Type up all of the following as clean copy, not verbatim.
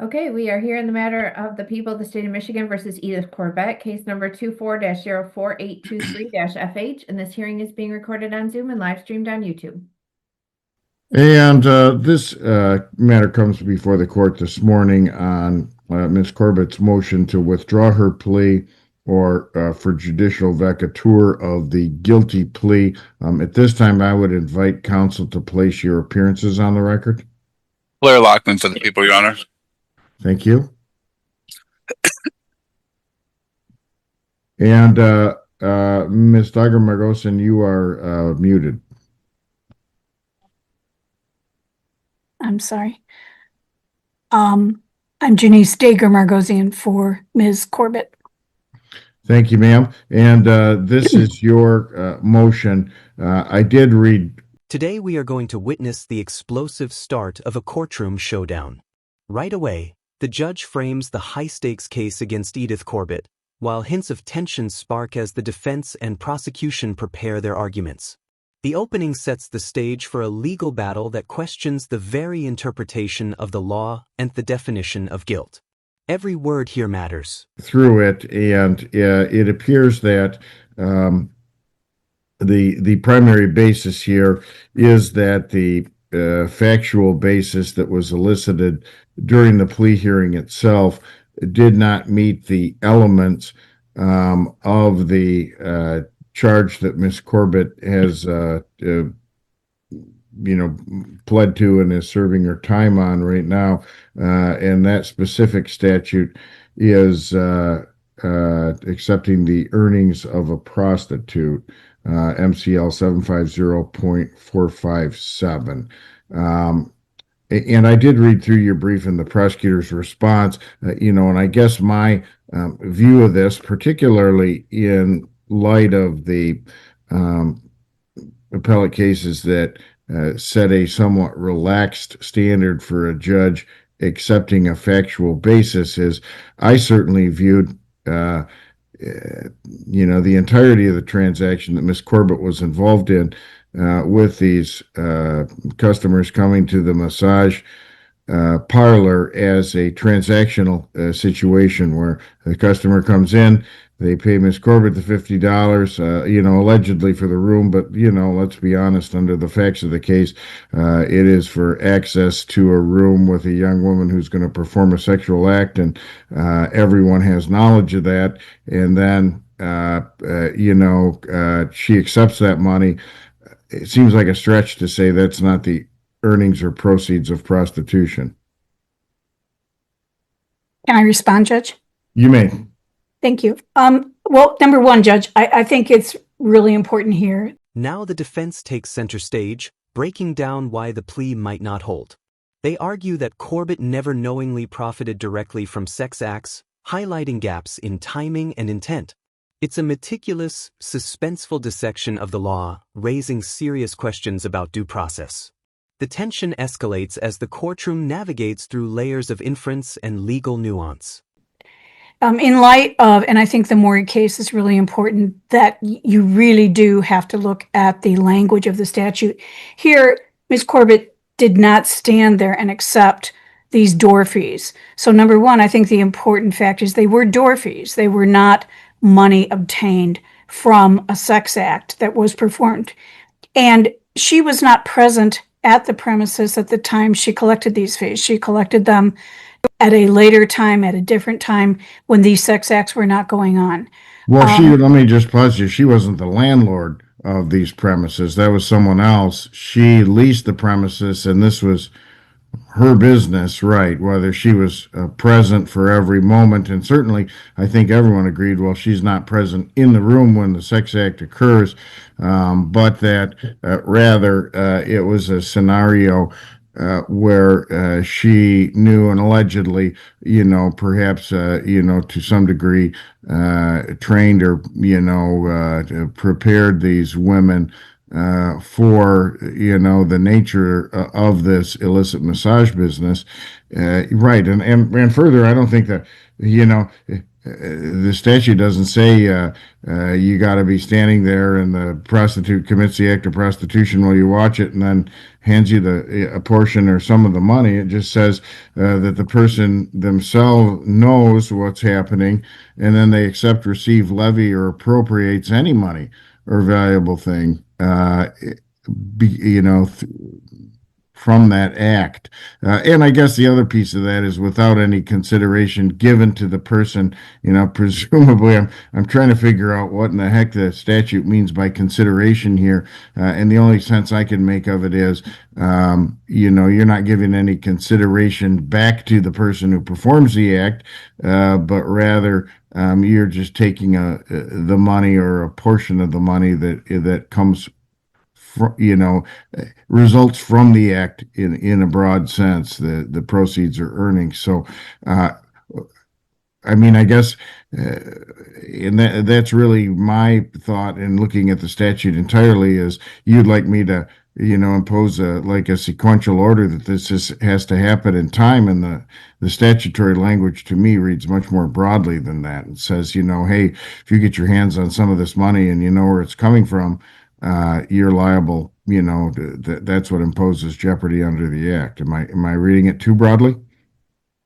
Okay, we are here in the matter of the people of the state of Michigan versus Edith Corbett, case number 24-04823-FH, and this hearing is being recorded on Zoom and live streamed on YouTube. And this matter comes before the court this morning on Ms. Corbett's motion to withdraw her plea or for judicial vacatur of the guilty plea. At this time, I would invite counsel to place your appearances on the record. Blair Lockman for the people, Your Honor. Thank you. And Ms. Dagger-Margosin, you are muted. I'm sorry. I'm Janice Dagger-Margosian for Ms. Corbett. Thank you, ma'am. And this is your motion. I did read. Today we are going to witness the explosive start of a courtroom showdown. Right away, the judge frames the high-stakes case against Edith Corbett, while hints of tension spark as the defense and prosecution prepare their arguments. The opening sets the stage for a legal battle that questions the very interpretation of the law and the definition of guilt. Every word here matters. Through it, and it appears that the primary basis here is that the factual basis that was elicited during the plea hearing itself did not meet the elements of the charge that Ms. Corbett has, pled to and is serving her time on right now. And that specific statute is accepting the earnings of a prostitute, MCL 750.457. And I did read through your brief and the prosecutor's response, and I guess my view of this, particularly in light of the appellate cases that set a somewhat relaxed standard for a judge accepting a factual basis, is I certainly viewed the entirety of the transaction that Ms. Corbett was involved in with these customers coming to the massage parlor as a transactional situation where the customer comes in, they pay Ms. Corbett the $50, allegedly for the room, but, let's be honest, under the facts of the case, it is for access to a room with a young woman who's going to perform a sexual act, and everyone has knowledge of that, and then, she accepts that money. It seems like a stretch to say that's not the earnings or proceeds of prostitution. Can I respond, Judge? You may. Thank you. Well, number one, Judge, I think it's really important here. Now the defense takes center stage, breaking down why the plea might not hold. They argue that Corbett never knowingly profited directly from sex acts, highlighting gaps in timing and intent. It's a meticulous, suspenseful dissection of the law, raising serious questions about due process. The tension escalates as the courtroom navigates through layers of inference and legal nuance. In light of, and I think the Maury case is really important, that you really do have to look at the language of the statute. Here, Ms. Corbett did not stand there and accept these door fees. So number one, I think the important fact is they were door fees. They were not money obtained from a sex act that was performed. And she was not present at the premises at the time she collected these fees. She collected them at a later time, at a different time, when these sex acts were not going on. Well, let me just pause you. She wasn't the landlord of these premises. That was someone else. She leased the premises, and this was her business, right? Whether she was present for every moment, and certainly I think everyone agreed, well, she's not present in the room when the sex act occurs, but that rather it was a scenario where she knew and allegedly, perhaps, to some degree, trained or, prepared these women for, the nature of this illicit massage business. Right. And further, I don't think that, the statute doesn't say you got to be standing there and the prostitute commits the act of prostitution while you watch it and then hands you a portion or some of the money. It just says that the person themselves knows what's happening and then they accept, receive, levy, or appropriates any money or valuable thing, from that act. And I guess the other piece of that is without any consideration given to the person, presumably I'm trying to figure out what in the heck the statute means by consideration here. And the only sense I can make of it is, you're not giving any consideration back to the person who performs the act, but rather you're just taking the money or a portion of the money that comes results from the act in a broad sense, the proceeds or earnings. So, I guess, and that's really my thought in looking at the statute entirely is you'd like me to, impose a sequential order that this has to happen in time. And the statutory language to me reads much more broadly than that. It says, hey, if you get your hands on some of this money and you know where it's coming from, you're liable, that's what imposes jeopardy under the act. Am I reading it too broadly?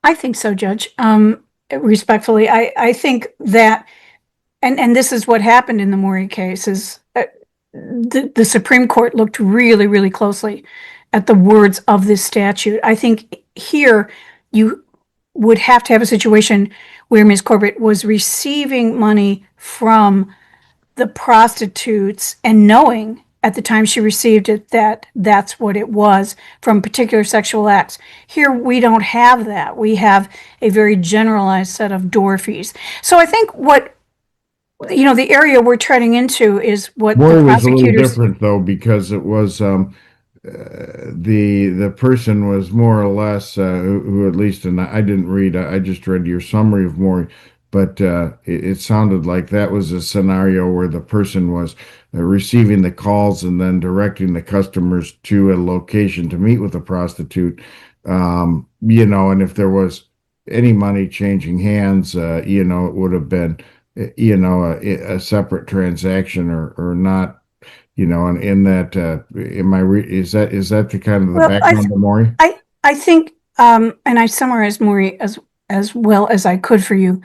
I think so, Judge. Respectfully, I think that, and this is what happened in the Morey case, is the Supreme Court looked really, really closely at the words of this statute. I think here you would have to have a situation where Ms. Corbett was receiving money from the prostitutes and knowing at the time she received it that that's what it was from particular sexual acts. Here we don't have that. We have a very generalized set of door fees. So I think what the area we're treading into is what Morey the was a little prosecutors. different though, because it was the person was more or less who at least, and I didn't read, I just read your summary of Morey, but it sounded like that was a scenario where the person was receiving the calls and then directing the customers to a location to meet with a prostitute, and if there was any money changing hands, it would have been a separate transaction or not, and in that, is that the kind of the background of Morey? I think, and I summarized Morey as well as I could for you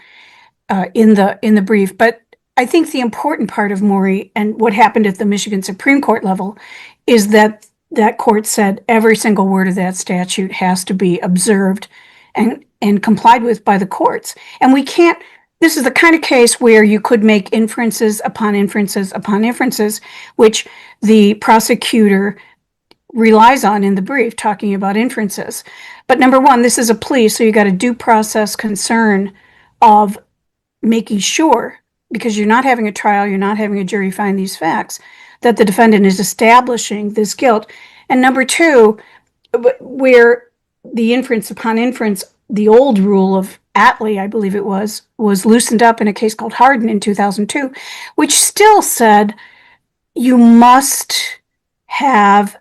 in the brief, but I think the important part of Morey and what happened at the Michigan Supreme Court level is that court said every single word of that statute has to be observed and complied with by the courts. And we can't. This is the kind of case where you could make inferences upon inferences upon inferences, which the prosecutor relies on in the brief, talking about inferences. But number one, this is a plea, so you got a due process concern of making sure, because you're not having a trial, you're not having a jury find these facts, that the defendant is establishing this guilt. And number two, where the inference upon inference, the old rule of Attlee, I believe it was loosened up in a case called Hardin in 2002, which still said you must have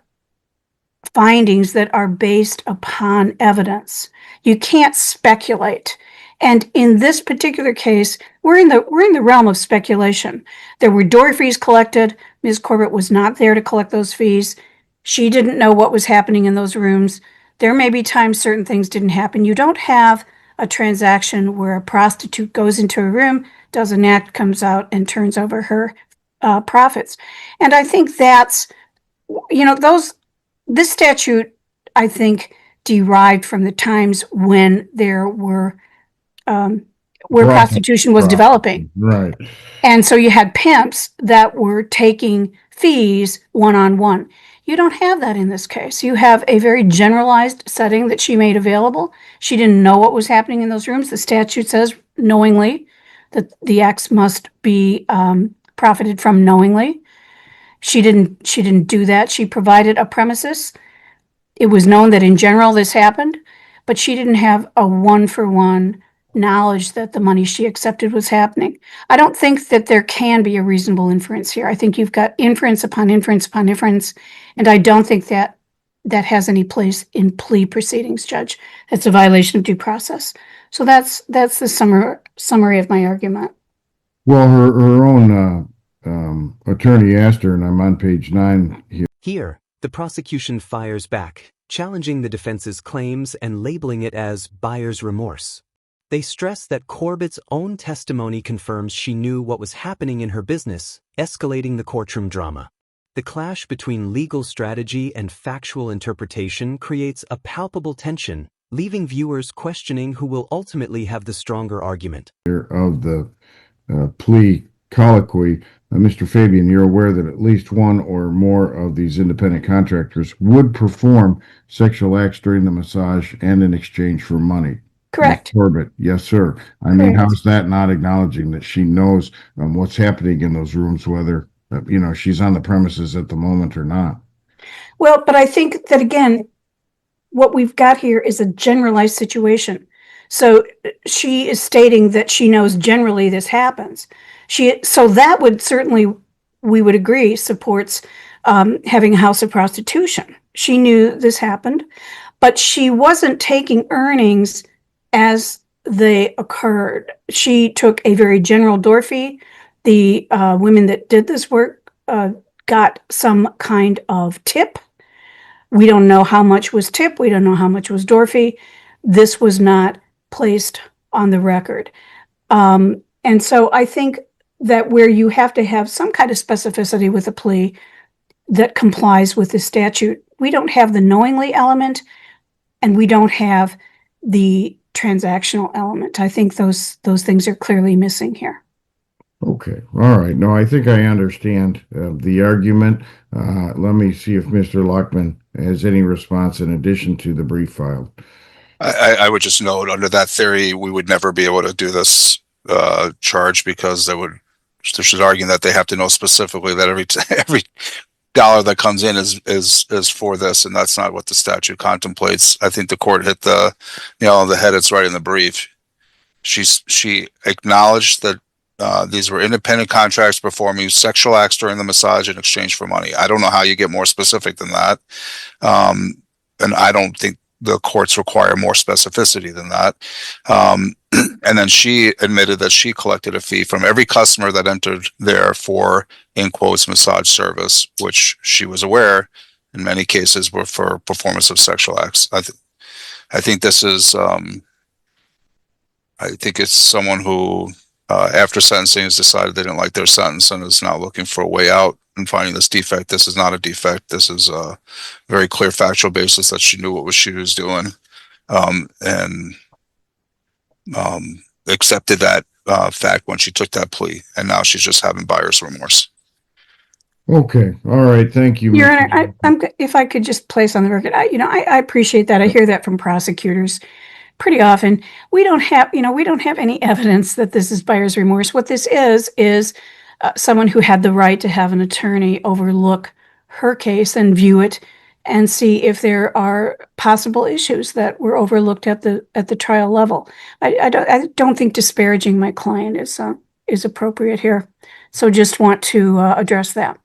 findings that are based upon evidence. You can't speculate. And in this particular case, we're in the realm of speculation. There were door fees collected. Ms. Corbett was not there to collect those fees. She didn't know what was happening in those rooms. There may be times certain things didn't happen. You don't have a transaction where a prostitute goes into a room, does an act, comes out, and turns over her profits. And I think that's, this statute, I think, derived from the times when there were, where prostitution was developing. Right. And so you had pimps that were taking fees one-on-one. You don't have that in this case. You have a very generalized setting that she made available. She didn't know what was happening in those rooms. The statute says knowingly that the acts must be profited from knowingly. She didn't do that. She provided a premises. It was known that in general this happened, but she didn't have a one-for-one knowledge that the money she accepted was happening. I don't think that there can be a reasonable inference here. I think you've got inference upon inference upon inference, and I don't think that has any place in plea proceedings, Judge. That's a violation of due process. So that's the summary of my argument. Well, her own attorney asked her, and I'm on page 9 here. Here, the prosecution fires back, challenging the defense's claims and labeling it as buyer's remorse. They stress that Corbett's own testimony confirms she knew what was happening in her business, escalating the courtroom drama. The clash between legal strategy and factual interpretation creates a palpable tension, leaving viewers questioning who will ultimately have the stronger argument. Of the plea colloquy, Mr. Fabian, you're aware that at least one or more of these independent contractors would perform sexual acts during the massage and in exchange for money. Correct. Corbett, yes, sir. I mean, Correct. how's that not acknowledging that she knows what's happening in those rooms, whether she's on the premises at the moment or not? Well, but I think that again, what we've got here is a generalized situation. So she is stating that she knows generally this happens. So that would certainly, we would agree, supports having a house of prostitution. She knew this happened, but she wasn't taking earnings as they occurred. She took a very general door fee. The women that did this work got some kind of tip. We don't know how much was tip. We don't know how much was door fee. This was not placed on the record. And so I think that where you have to have some kind of specificity with a plea that complies with the statute, we don't have the knowingly element and we don't have the transactional element. I think those things are clearly missing here. Okay. All right. No, I think I understand the argument. Let me see if Mr. Lockman has any response in addition to the brief filed. I would just note, under that theory, we would never be able to do this charge, because they should argue that they have to know specifically that every dollar that comes in is for this, and that's not what the statute contemplates. I think the court hit the nail on the head. It's right in the brief. She acknowledged that these were independent contracts performing sexual acts during the massage in exchange for money. I don't know how you get more specific than that, and I don't think the courts require more specificity than that. And then she admitted that she collected a fee from every customer that entered there for, in quotes, massage service, which she was aware in many cases were for performance of sexual acts. I think this is, I think it's someone who, after sentencing, has decided they didn't like their sentence and is now looking for a way out and finding this defect. This is not a defect. This is a very clear factual basis that she knew what she was doing, and accepted that fact when she took that plea, and now she's just having buyer's remorse. Okay. All right. Thank you. Your Honor, if I could just place on the record, I appreciate that. I hear that from prosecutors pretty often. We don't have any evidence that this is buyer's remorse. What this is someone who had the right to have an attorney overlook her case and view it and see if there are possible issues that were overlooked at the trial level. I don't think disparaging my client is appropriate here. So just want to address that.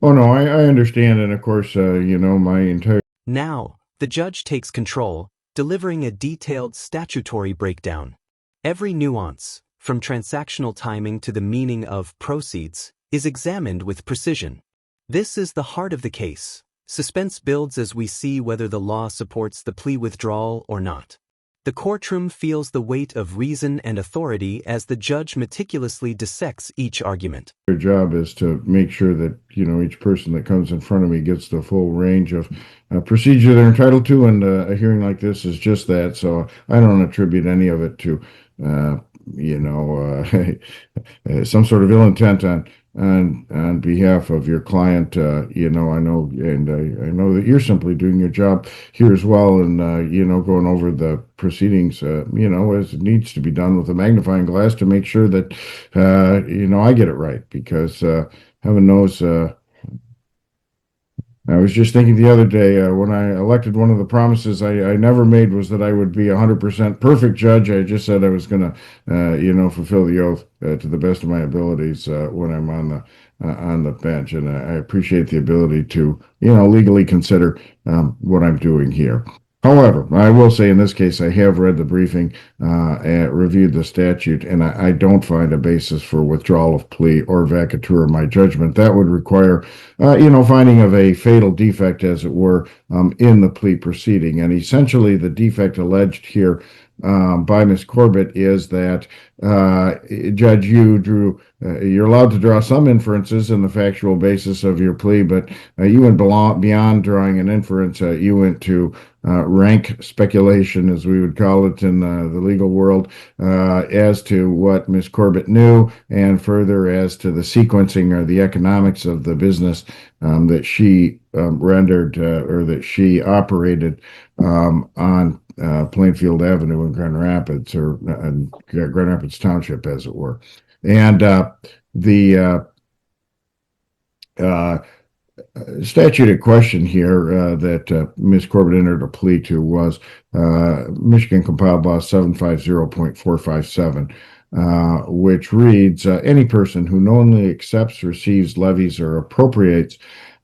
Oh, no, I understand. And of course, my entire. Now, the judge takes control, delivering a detailed statutory breakdown. Every nuance, from transactional timing to the meaning of proceeds, is examined with precision. This is the heart of the case. Suspense builds as we see whether the law supports the plea withdrawal or not. The courtroom feels the weight of reason and authority as the judge meticulously dissects each argument. Their job is to make sure that, each person that comes in front of me gets the full range of procedure they're entitled to, and a hearing like this is just that. So I don't attribute any of it to, some sort of ill intent on behalf of your client. I know, and I know that you're simply doing your job here as well, and going over the proceedings, as it needs to be done with a magnifying glass to make sure that I get it right, because heaven knows. I was just thinking the other day, when I elected, one of the promises I never made was that I would be 100% perfect judge. I just said I was going to, fulfill the oath to the best of my abilities when I'm on the bench. And I appreciate the ability to, legally consider what I'm doing here. However, I will say in this case, I have read the briefing, and reviewed the statute, and I don't find a basis for withdrawal of plea or vacatur of my judgment. That would require, finding of a fatal defect, as it were, in the plea proceeding. And essentially, the defect alleged here by Ms. Corbett is that, Judge, you're allowed to draw some inferences in the factual basis of your plea, but you went beyond drawing an inference. You went to rank speculation, as we would call it in the legal world, as to what Ms. Corbett knew, and further as to the sequencing or the economics of the business that she rendered or that she operated on Plainfield Avenue in Grand Rapids, or Grand Rapids Township, as it were. And the statute at question here that Ms. Corbett entered a plea to was Michigan Compiled Law 750.457, which reads, any person who knowingly accepts, receives, levies, or appropriates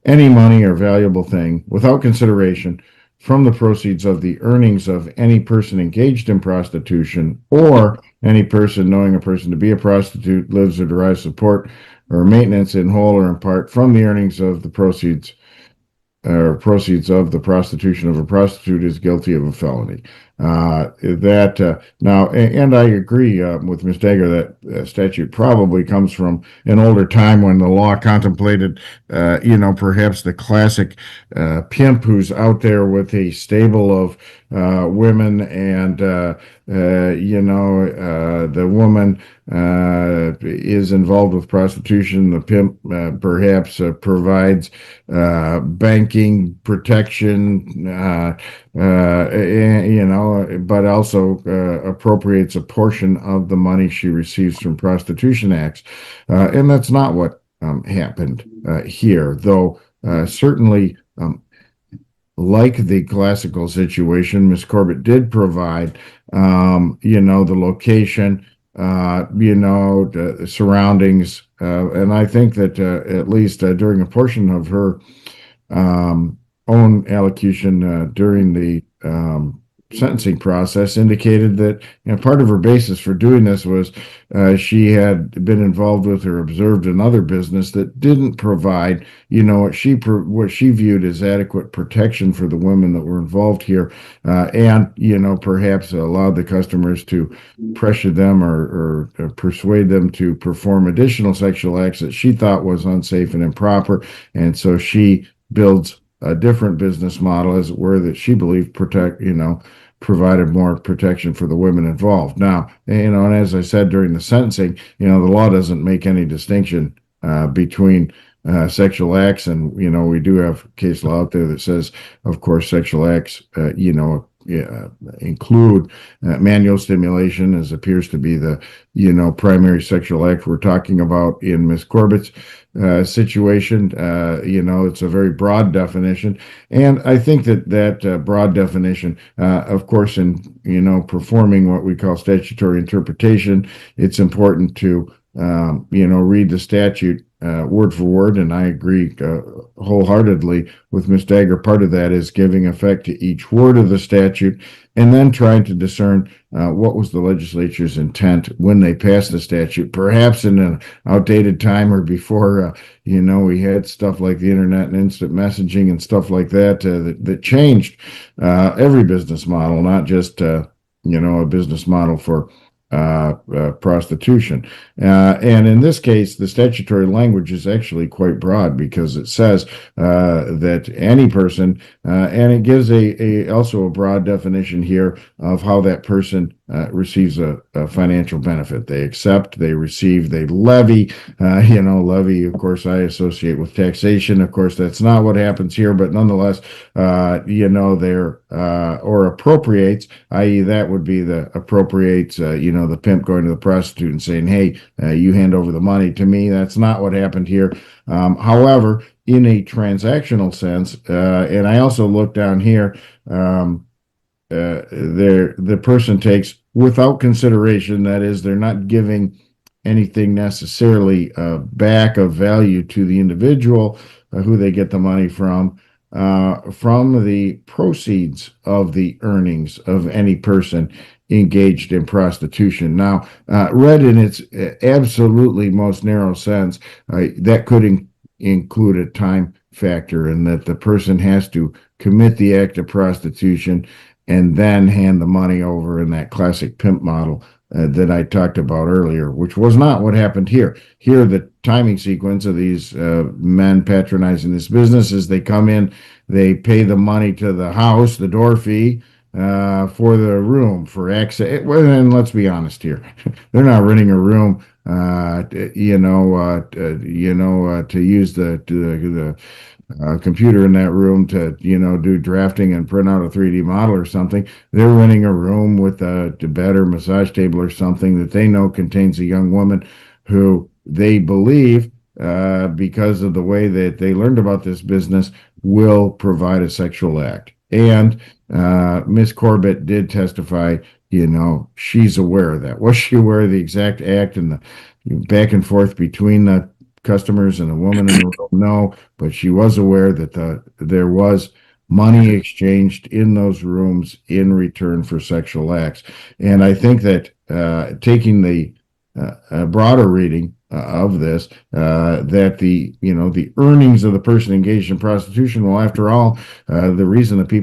any money or valuable thing without consideration from the proceeds of the earnings of any person engaged in prostitution, or any person knowing a person to be a prostitute, lives or derives support or maintenance in whole or in part from the earnings of the proceeds of the prostitution of a prostitute, is guilty of a felony. Now, and I agree with Ms. Dagger that statute probably comes from an older time when the law contemplated, perhaps the classic pimp who's out there with a stable of women, and the woman is involved with prostitution. The pimp perhaps provides banking protection, but also appropriates a portion of the money she receives from prostitution acts. And that's not what happened here, though certainly, like the classical situation, Ms. Corbett did provide, the location, the surroundings, and I think that at least during a portion of her own allocution during the sentencing process, indicated that part of her basis for doing this was she had been involved with or observed another business that didn't provide what she viewed as adequate protection for the women that were involved here, and perhaps allowed the customers to pressure them or persuade them to perform additional sexual acts that she thought was unsafe and improper. And so she builds a different business model, as it were, that she believed provided more protection for the women involved. Now, and as I said during the sentencing, the law doesn't make any distinction between sexual acts, and we do have case law out there that says, of course, sexual acts, include manual stimulation, as appears to be the primary sexual act we're talking about in Ms. Corbett's situation. It's a very broad definition, and I think that broad definition, of course, in performing what we call statutory interpretation, it's important to read the statute word for word, and I agree wholeheartedly with Ms. Dagger. Part of that is giving effect to each word of the statute, and then trying to discern what was the legislature's intent when they passed the statute, perhaps in an outdated time or before, we had stuff like the internet and instant messaging and stuff like that that changed every business model, not just, a business model for prostitution. And in this case, the statutory language is actually quite broad, because it says that any person, and it gives also a broad definition here of how that person receives a financial benefit. They accept, they receive, they levy. Levy, of course, I associate with taxation. Of course, that's not what happens here, but nonetheless, they're or appropriates, i.e., that would be the appropriates, the pimp going to the prostitute and saying, hey, you hand over the money to me. That's not what happened here. However, in a transactional sense, and I also look down here, the person takes without consideration, that is, they're not giving anything necessarily back of value to the individual who they get the money from. from the proceeds of the earnings of any person engaged in prostitution. Now, read in its absolutely most narrow sense, that could include a time factor, in that the person has to commit the act of prostitution and then hand the money over in that classic pimp model that I talked about earlier, which was not what happened here. Here, the timing sequence of these men patronizing this business is they come in, they pay the money to the house, the door fee, for the room, for access. Well, and let's be honest here, they're not renting a room, to use the computer in that room to, do drafting and print out a 3D model or something. They're renting a room with a bed or massage table or something that they know contains a young woman who they believe, because of the way that they learned about this business, will provide a sexual act. And Miss Corbett did testify, she's aware of that. Was she aware of the exact act and the back and forth between the customers and the woman in the room? No, but she was aware that there was money exchanged in those rooms in return for sexual acts. And I think that taking the broader reading of this, that the earnings of the person engaged in prostitution, well, after all, the reason that the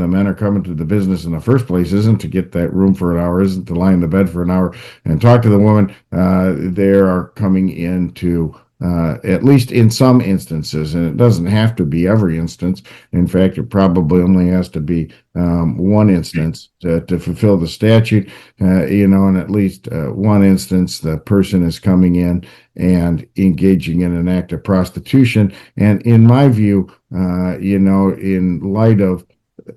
men are coming to the business in the first place isn't to get that room for an hour, isn't to lie in the bed for an hour and talk to the woman. They are coming in to, at least in some instances, and it doesn't have to be every instance. In fact, it probably only has to be one instance to fulfill the statute. In at least one instance, the person is coming in and engaging in an act of prostitution. And in my view, in light of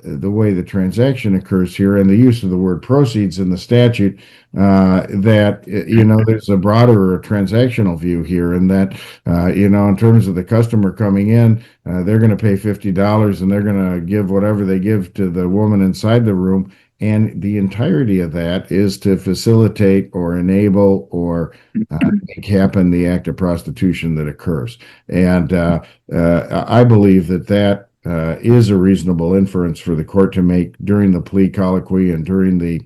the way the transaction occurs here and the use of the word proceeds in the statute, that, there's a broader transactional view here, and that, in terms of the customer coming in, they're going to pay $50 and they're going to give whatever they give to the woman inside the room. And the entirety of that is to facilitate or enable or make happen the act of prostitution that occurs. And I believe that is a reasonable inference for the court to make during the plea colloquy and during the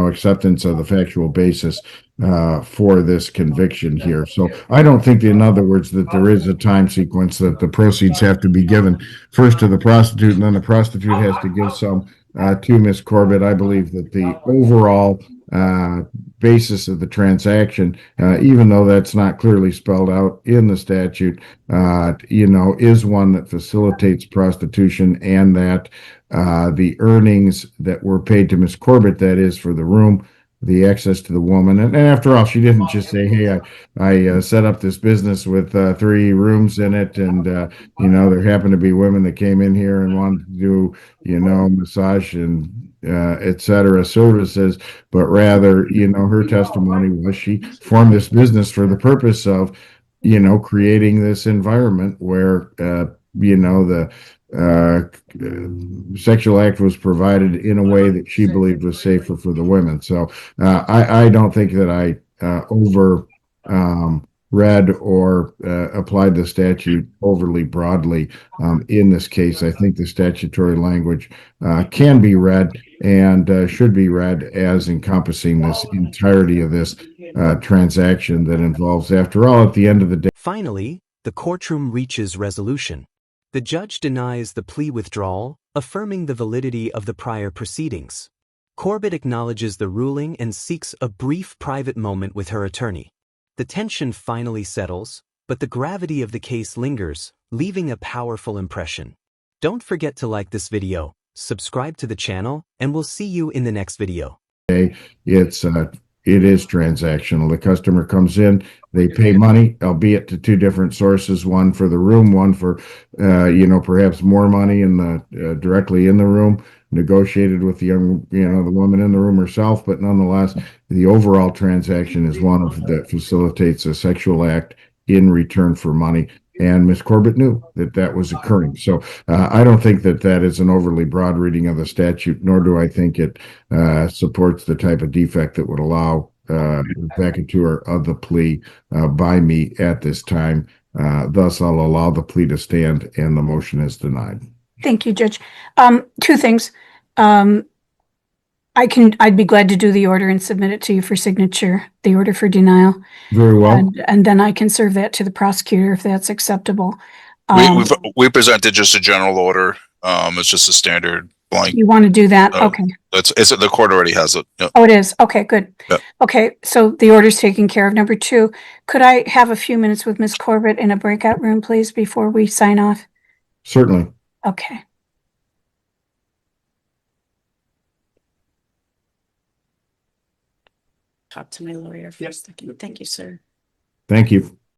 acceptance of the factual basis for this conviction here. So I don't think, in other words, that there is a time sequence that the proceeds have to be given first to the prostitute and then the prostitute has to give some to Miss Corbett. I believe that the overall basis of the transaction, even though that's not clearly spelled out in the statute, is one that facilitates prostitution, and that the earnings that were paid to Miss Corbett, that is for the room, the access to the woman. And after all, she didn't just say, hey, I set up this business with 3 rooms in it. And, there happened to be women that came in here and wanted to do, massage and et cetera services. But rather, her testimony was she formed this business for the purpose of, creating this environment where, the sexual act was provided in a way that she believed was safer for the women. So I don't think that I read or applied the statute overly broadly in this case. I think the statutory language can be read and should be read as encompassing this entirety of this transaction that involves, after all, at the end of the day. Finally, the courtroom reaches resolution. The judge denies the plea withdrawal, affirming the validity of the prior proceedings. Corbett acknowledges the ruling and seeks a brief private moment with her attorney. The tension finally settles, but the gravity of the case lingers, leaving a powerful impression. Don't forget to like this video, subscribe to the channel, and we'll see you in the next video. It is transactional. The customer comes in, they pay money, albeit to 2 different sources, one for the room, one for, perhaps more money in the directly in the room, negotiated with the young, the woman in the room herself. But nonetheless, the overall transaction is one that facilitates a sexual act in return for money. And Miss Corbett knew that was occurring. So I don't think that is an overly broad reading of the statute, nor do I think it supports the type of defect that would allow vacatur of the plea by me at this time. Thus, I'll allow the plea to stand and the motion is denied. Thank you, Judge. Two things. I'd be glad to do the order and submit it to you for signature, the order for denial. Very well. And then I can serve that to the prosecutor if that's acceptable. We presented just a general order. It's just a standard blank. You want to do that? Okay. It's the court already has it. Yep. Oh, it is. Okay, good. Yep. Okay, so the order's taken care of. Number two, could I have a few minutes with Ms. Corbett in a breakout room, please, before we sign off? Certainly. Okay. Talk to my lawyer for a second. Thank you, sir. Thank you.